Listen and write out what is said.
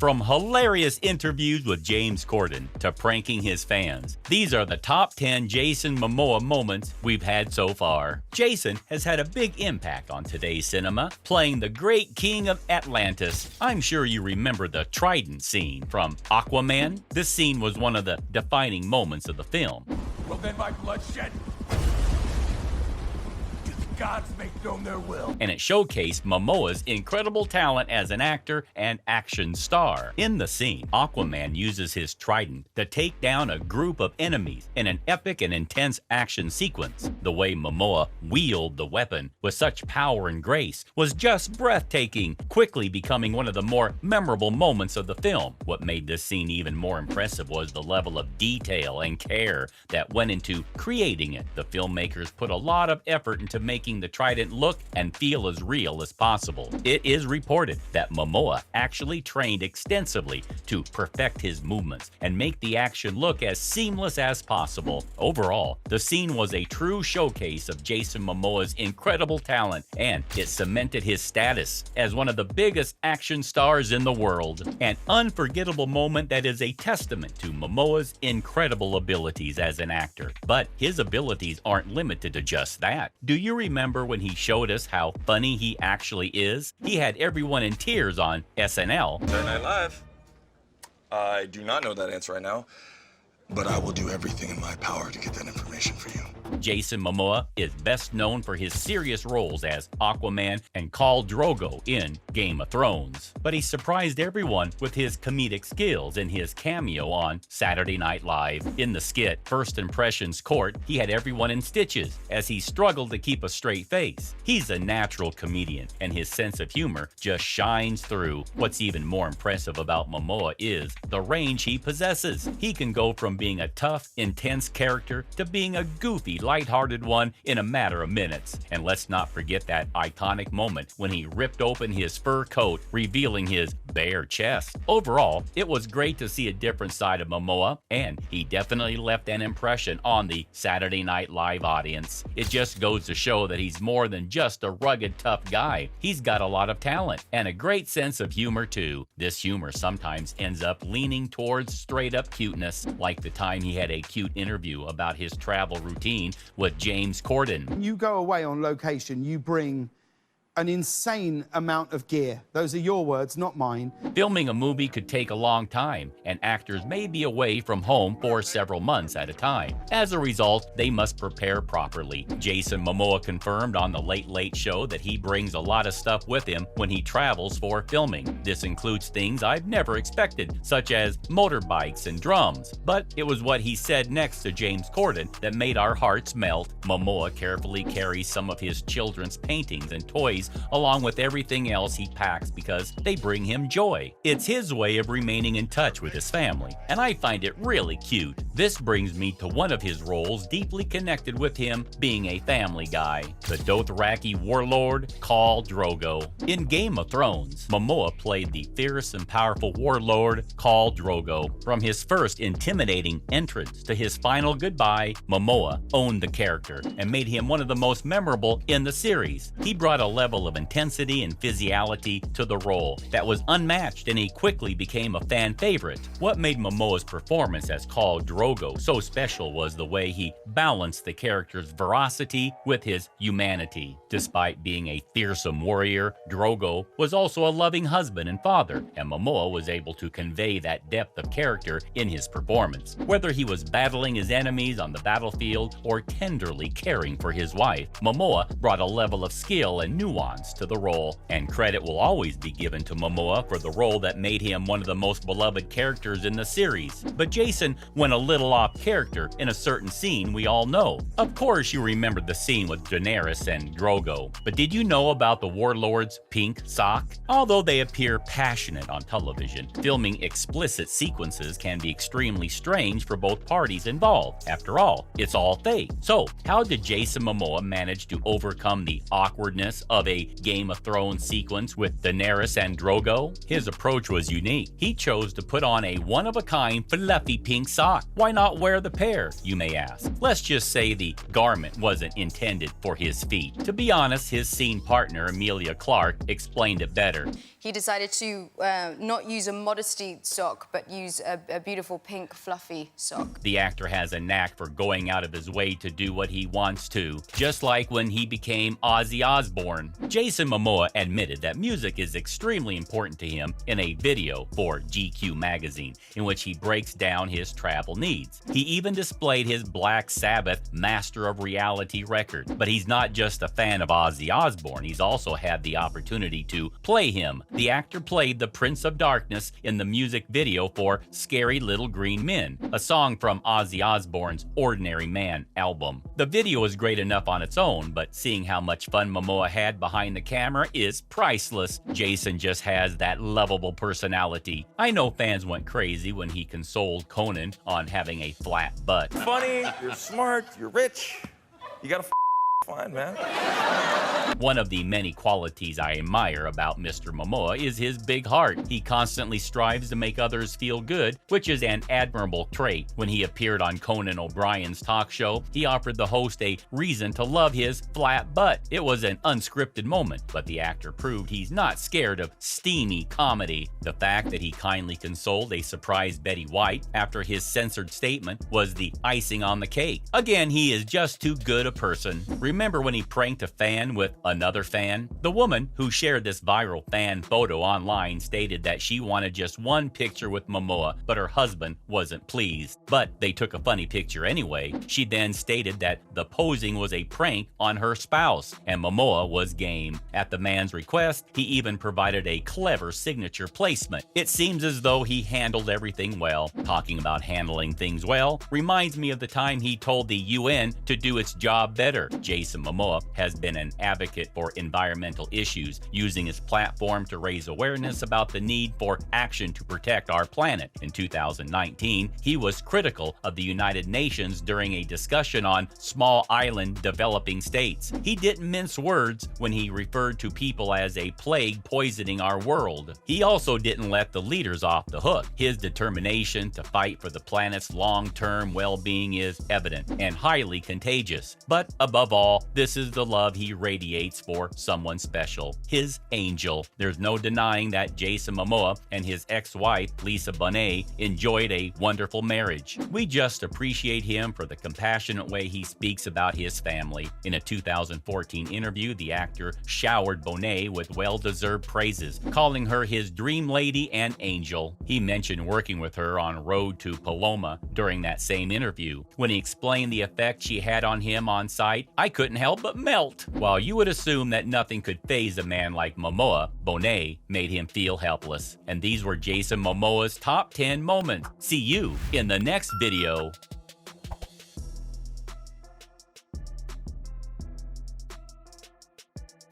From hilarious interviews with James Corden to pranking his fans, these are the top 10 Jason Momoa moments we've had so far. Jason has had a big impact on today's cinema, playing the great king of Atlantis. I'm sure you remember the Trident scene from Aquaman. This scene was one of the defining moments of the film. Well, then my bloodshed. Gods make known their will. And it showcased Momoa's incredible talent as an actor and action star. In the scene, Aquaman uses his trident to take down a group of enemies in an epic and intense action sequence. The way Momoa wielded the weapon with such power and grace was just breathtaking, quickly becoming one of the more memorable moments of the film. What made this scene even more impressive was the level of detail and care that went into creating it. The filmmakers put a lot of effort into making the trident look and feel as real as possible. It is reported that Momoa actually trained extensively to perfect his movements and make the action look as seamless as possible. Overall, the scene was a true showcase of Jason Momoa's incredible talent, and it cemented his status as one of the biggest action stars in the world. An unforgettable moment that is a testament to Momoa's incredible abilities as an actor. But his abilities aren't limited to just that. Do you remember when he showed us how funny he actually is? He had everyone in tears on SNL. Saturday Night Live. I do not know that answer right now, but I will do everything in my power to get that information for you. Jason Momoa is best known for his serious roles as Aquaman and Khal Drogo in Game of Thrones. But he surprised everyone with his comedic skills in his cameo on Saturday Night Live. In the skit First Impressions Court, he had everyone in stitches as he struggled to keep a straight face. He's a natural comedian, and his sense of humor just shines through. What's even more impressive about Momoa is the range he possesses. He can go from being a tough, intense character to being a goofy, lighthearted one in a matter of minutes. And let's not forget that iconic moment when he ripped open his fur coat, revealing his bare chest. Overall, it was great to see a different side of Momoa, and he definitely left an impression on the Saturday Night Live audience. It just goes to show that he's more than just a rugged, tough guy. He's got a lot of talent and a great sense of humor too. This humor sometimes ends up leaning towards straight-up cuteness, like the time he had a cute interview about his travel routine with James Corden. You go away on location, you bring an insane amount of gear. Those are your words, not mine. Filming a movie could take a long time, and actors may be away from home for several months at a time. As a result, they must prepare properly. Jason Momoa confirmed on The Late Late Show that he brings a lot of stuff with him when he travels for filming. This includes things I've never expected, such as motorbikes and drums. But it was what he said next to James Corden that made our hearts melt. Momoa carefully carries some of his children's paintings and toys along with everything else he packs because they bring him joy. It's his way of remaining in touch with his family, and I find it really cute. This brings me to one of his roles deeply connected with him being a family guy, the Dothraki warlord Khal Drogo. In Game of Thrones, Momoa played the fierce and powerful warlord Khal Drogo. From his first intimidating entrance to his final goodbye, Momoa owned the character and made him one of the most memorable in the series. He brought a level of intensity and physicality to the role that was unmatched, and he quickly became a fan favorite. What made Momoa's performance as Khal Drogo so special was the way he balanced the character's veracity with his humanity. Despite being a fearsome warrior, Drogo was also a loving husband and father, and Momoa was able to convey that depth of character in his performance. Whether he was battling his enemies on the battlefield or tenderly caring for his wife, Momoa brought a level of skill and nuance to the role, and credit will always be given to Momoa for the role that made him one of the most beloved characters in the series. But Jason went a little off character in a certain scene we all know. Of course you remember the scene with Daenerys and Drogo, but did you know about the warlord's pink sock? Although they appear passionate on television, filming explicit sequences can be extremely strange for both parties involved. After all, it's all fake. So how did Jason Momoa manage to overcome the awkwardness of a Game of Thrones sequence with Daenerys and Drogo? His approach was unique. He chose to put on a one-of-a-kind fluffy pink sock. Why not wear the pair, you may ask? Let's just say the garment wasn't intended for his feet. To be honest, his scene partner Emilia Clarke explained it better. he decided to not use a modesty sock, but use a beautiful pink fluffy sock. The actor has a knack for going out of his way to do what he wants to, just like when he became Ozzy Osbourne. Jason Momoa admitted that music is extremely important to him in a video for GQ magazine, in which he breaks down his travel needs. He even displayed his Black Sabbath Master of Reality record. But he's not just a fan of Ozzy Osbourne, he's also had the opportunity to play him. The actor played the Prince of Darkness in the music video for Scary Little Green Men, a song from Ozzy Osbourne's Ordinary Man album. The video is great enough on its own, but seeing how much fun Momoa had behind the camera is priceless. Jason just has that lovable personality. I know fans went crazy when he consoled Conan on having a flat butt. Funny, you're smart, you're rich, you got a fine, man. One of the many qualities I admire about Mr. Momoa is his big heart. He constantly strives to make others feel good, which is an admirable trait. When he appeared on Conan O'Brien's talk show, he offered the host a reason to love his flat butt. It was an unscripted moment, but the actor proved he's not scared of steamy comedy. The fact that he kindly consoled a surprised Betty White after his censored statement was the icing on the cake. Again, he is just too good a person. Remember when he pranked a fan with another fan? The woman who shared this viral fan photo online stated that she wanted just one picture with Momoa, but her husband wasn't pleased. But they took a funny picture anyway. She then stated that the posing was a prank on her spouse, and Momoa was game. At the man's request, he even provided a clever signature placement. It seems as though he handled everything well. Talking about handling things well reminds me of the time he told the UN to do its job better. Jason Momoa has been an advocate for environmental issues, using his platform to raise awareness about the need for action to protect our planet. In 2019, he was critical of the United Nations during a discussion on small island developing states. He didn't mince words when he referred to people as a plague poisoning our world. He also didn't let the leaders off the hook. His determination to fight for the planet's long-term well-being is evident and highly contagious. But above all, this is the love he radiates for someone special, his angel. There's no denying that Jason Momoa and his ex-wife, Lisa Bonet, enjoyed a wonderful marriage. We just appreciate him for the compassionate way he speaks about his family. In a 2014 interview, the actor showered Bonet with well-deserved praises, calling her his dream lady and angel. He mentioned working with her on Road to Paloma during that same interview. When he explained the effect she had on him on site, I couldn't help but melt. While you would assume that nothing could faze a man like Momoa, Bonet made him feel helpless. And these were Jason Momoa's top 10 moments. See you in the next video.